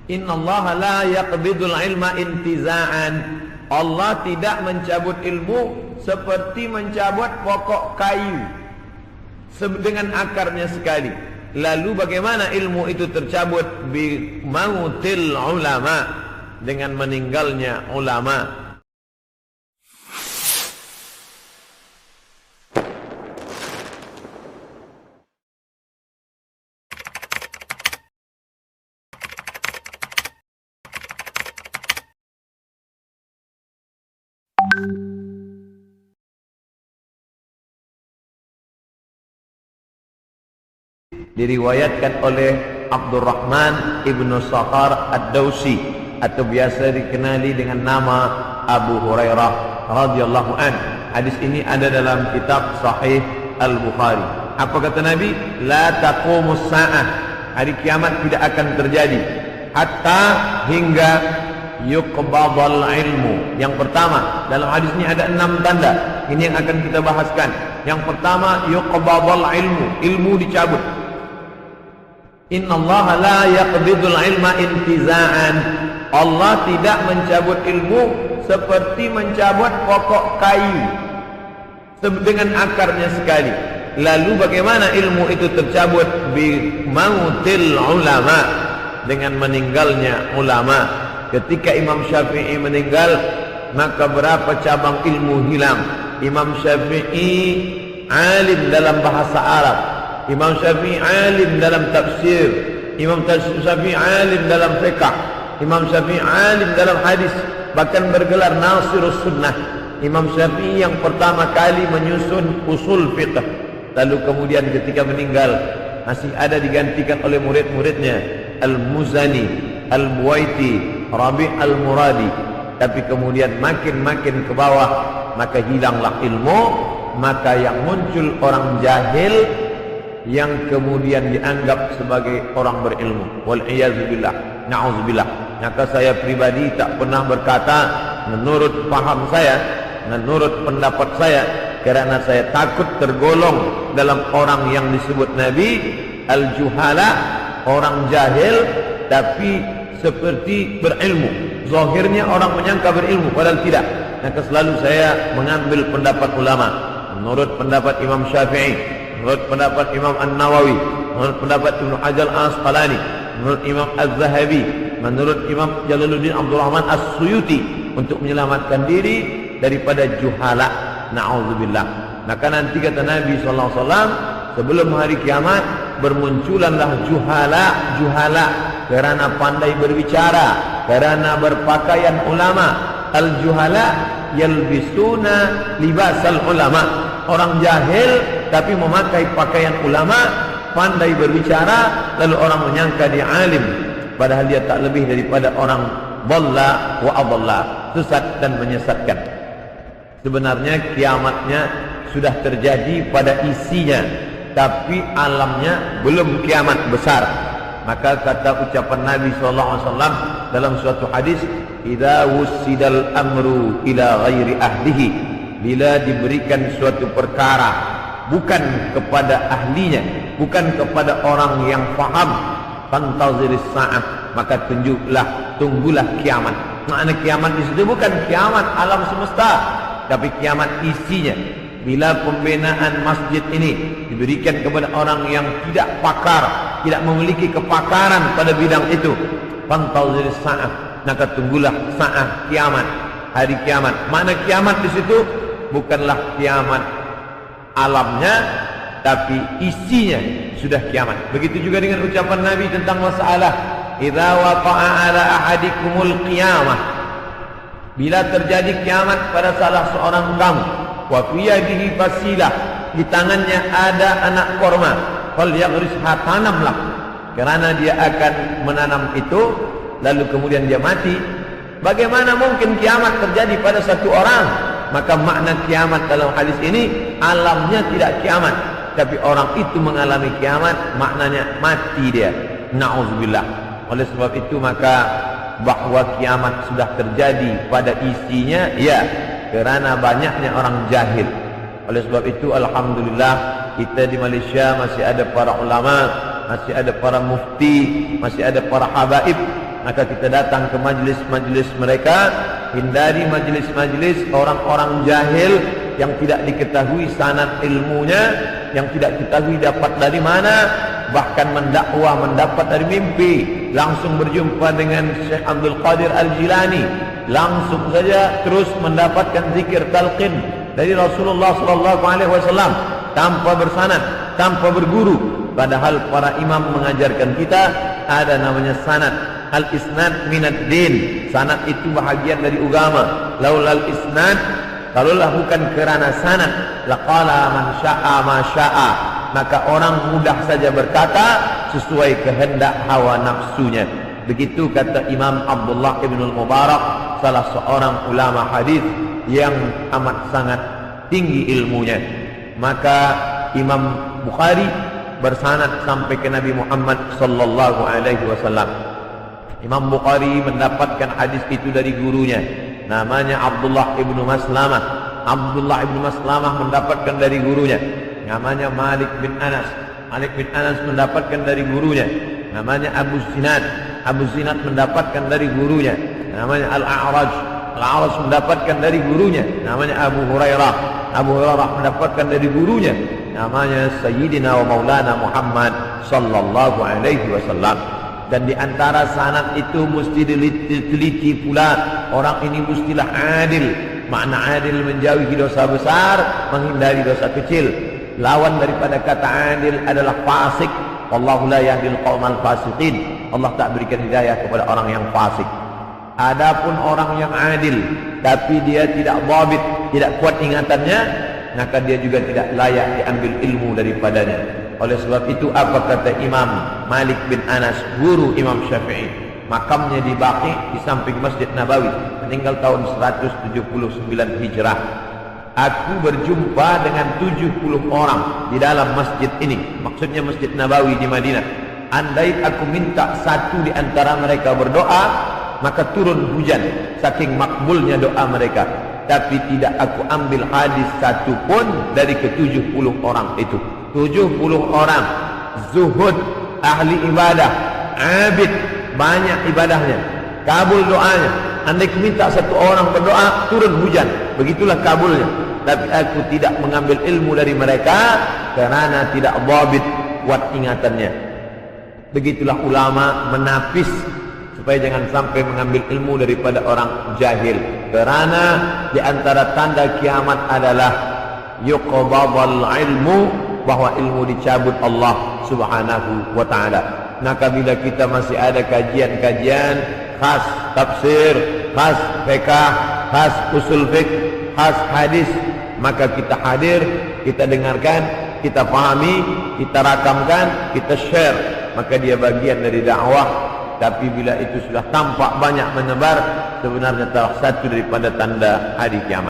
Innallaha la yaqbidul ilma intiza'an. Allah tidak mencabut ilmu seperti mencabut pokok kayu dengan akarnya sekali. Lalu bagaimana ilmu itu tercabut? Bi mautil ulama, dengan meninggalnya ulama. Diriwayatkan oleh Abdurrahman ibnu Sakhar ad-Dawsi, atau biasa dikenali dengan nama Abu Hurairah radhiyallahu an. Hadis ini ada dalam kitab Sahih Al-Bukhari. Apa kata Nabi? La taqumus sa'ah, hari kiamat tidak akan terjadi hatta hingga yuqbadal ilmu. Yang pertama, dalam hadis ini ada 6 tanda. Ini yang akan kita bahaskan. Yang pertama, yuqbadal ilmu, ilmu dicabut. Innallaha la yaqbidul ilma intiza'an. Allah tidak mencabut ilmu seperti mencabut pokok kayu dengan akarnya sekali. Lalu bagaimana ilmu itu tercabut? Bi mautil ulama, dengan meninggalnya ulama. Ketika Imam Syafi'i meninggal, maka berapa cabang ilmu hilang. Imam Syafi'i alim dalam bahasa Arab, Imam Syafi'i alim dalam tafsir, Imam Syafi'i alim dalam fiqh, Imam Syafi'i alim dalam hadis, bahkan bergelar Nasirus Sunnah. Imam Syafi'i yang pertama kali menyusun usul fiqh. Lalu kemudian ketika meninggal masih ada digantikan oleh murid-muridnya, Al-Muzani, Al-Buwaiti, Rabi' Al-Muradi. Tapi kemudian makin ke bawah, maka hilanglah ilmu. Maka yang muncul orang jahil yang kemudian dianggap sebagai orang berilmu. Wal'iyazubillah, na'udzubillah. Maka saya pribadi tak pernah berkata menurut paham saya, menurut pendapat saya, karena saya takut tergolong dalam orang yang disebut Nabi al-juhala, orang jahil tapi seperti berilmu. Zahirnya orang menyangka berilmu, padahal tidak. Maka selalu saya mengambil pendapat ulama. Menurut pendapat Imam Syafi'i, menurut pendapat Imam An-Nawawi, menurut pendapat Ibnu Hajar Al-Asqalani, menurut Imam Az-Zahabi, menurut Imam Jalaluddin Abdul Rahman As-Suyuti, untuk menyelamatkan diri daripada juhala. Na'udzubillah. Maka nanti kata Nabi SAW, sebelum hari kiamat bermunculanlah juhala karena pandai berbicara, karena berpakaian ulama. Al-juhala yalbisuna libasal ulama, orang jahil tapi memakai pakaian ulama, pandai berbicara, lalu orang menyangka dia alim, padahal dia tak lebih daripada orang dhalla wa adalla, sesat dan menyesatkan. Sebenarnya kiamatnya sudah terjadi pada isinya, tapi alamnya belum kiamat besar. Maka kata ucapan Nabi SAW dalam suatu hadis, idza wussidal amru ila ghairi ahlihi, bila diberikan suatu perkara bukan kepada ahlinya, bukan kepada orang yang faham, fantaziris sa'ah, maka tunggulah kiamat. Makna kiamat di situ bukan kiamat alam semesta, tapi kiamat isinya. Bila pembinaan masjid ini diberikan kepada orang yang tidak pakar, tidak memiliki kepakaran pada bidang itu, fantaziris sa'ah, maka tunggulah sa'ah, kiamat, hari kiamat. Makna kiamat di situ bukanlah kiamat alamnya, tapi isinya sudah kiamat. Begitu juga dengan ucapan Nabi tentang masalah idza waqa'a ala ahadikumul qiyamah, bila terjadi kiamat pada salah seorang kamu, wa fi yadihi fasilah, di tangannya ada anak korma, falyaghrisha, tanamlah, karena dia akan menanam itu, lalu kemudian dia mati. Bagaimana mungkin kiamat terjadi pada satu orang? Maka makna kiamat dalam hadis ini alamnya tidak kiamat, tapi orang itu mengalami kiamat, maknanya mati dia. Na'udzubillah. Oleh sebab itu maka bahwa kiamat sudah terjadi pada isinya, ya, karena banyaknya orang jahil. Oleh sebab itu alhamdulillah kita di Malaysia masih ada para ulama, masih ada para mufti, masih ada para habaib maka kita datang ke majlis-majlis mereka, hindari majlis-majlis orang-orang jahil yang tidak diketahui sanad ilmunya, yang tidak diketahui dapat dari mana, bahkan mendakwah mendapat dari mimpi. Langsung berjumpa dengan Syekh Abdul Qadir Al-Jilani, langsung saja terus mendapatkan zikir talqin dari Rasulullah SAW tanpa bersanad, tanpa berguru. Padahal para imam mengajarkan kita ada namanya sanad. Al-isnad minad din, sanad itu bahagian dari agama. Laulal isnad, kalaulah bukan kerana sanad, laqala man syaa ma syaa, maka orang mudah saja berkata sesuai kehendak hawa nafsunya. Begitu kata Imam Abdullah ibn al-Mubarak, salah seorang ulama hadis yang amat sangat tinggi ilmunya. Maka Imam Bukhari bersanad sampai ke Nabi Muhammad sallallahu alaihi wasallam. Imam Bukhari mendapatkan hadis itu dari gurunya, namanya Abdullah ibn Maslamah. Abdullah ibn Maslamah mendapatkan dari gurunya, namanya Malik bin Anas. Malik bin Anas mendapatkan dari gurunya, namanya Abu Zinad. Abu Zinad mendapatkan dari gurunya, namanya Al-A'raj. Al-A'raj mendapatkan dari gurunya, namanya Abu Hurairah. Abu Hurairah mendapatkan dari gurunya, namanya Sayyidina wa Maulana Muhammad sallallahu alaihi wasallam. Dan di antara sanad itu mesti diteliti pula, orang ini mestilah adil. Makna adil menjauhi dosa besar, menghindari dosa kecil. Lawan daripada kata adil adalah fasik. Wallahu la yahdil qaumal fasiqin. Allah tak berikan hidayah kepada orang yang fasik. Adapun orang yang adil tapi dia tidak dhabit, tidak kuat ingatannya, maka dia juga tidak layak diambil ilmu daripadanya. Oleh sebab itu apa kata Imam Malik bin Anas, guru Imam Syafi'i? Makamnya di Baqi di samping Masjid Nabawi, meninggal tahun 179 Hijrah. Aku berjumpa dengan 70 orang di dalam masjid ini, maksudnya Masjid Nabawi di Madinah. Andai aku minta satu di antara mereka berdoa, maka turun hujan saking makbulnya doa mereka. Tapi tidak aku ambil hadis satu pun dari ke-70 orang itu. 70 orang zuhud, ahli ibadah, abid, banyak ibadahnya, kabul doanya. Andai ku minta satu orang berdoa, turun hujan, begitulah kabulnya. Tapi aku tidak mengambil ilmu dari mereka kerana tidak dhabit, kuat ingatannya. Begitulah ulama menapis supaya jangan sampai mengambil ilmu daripada orang jahil. Kerana di antara tanda kiamat adalah yuqbadul ilmu, bahwa ilmu dicabut Allah subhanahu wa ta'ala. Maka bila kita masih ada kajian-kajian khas tafsir, khas fiqh, khas usul fiqh, khas hadis, maka kita hadir, kita dengarkan, kita pahami, kita rakamkan, kita share, maka dia bagian dari dakwah. Tapi bila itu sudah tampak banyak menyebar, sebenarnya salah satu daripada tanda hari kiamat.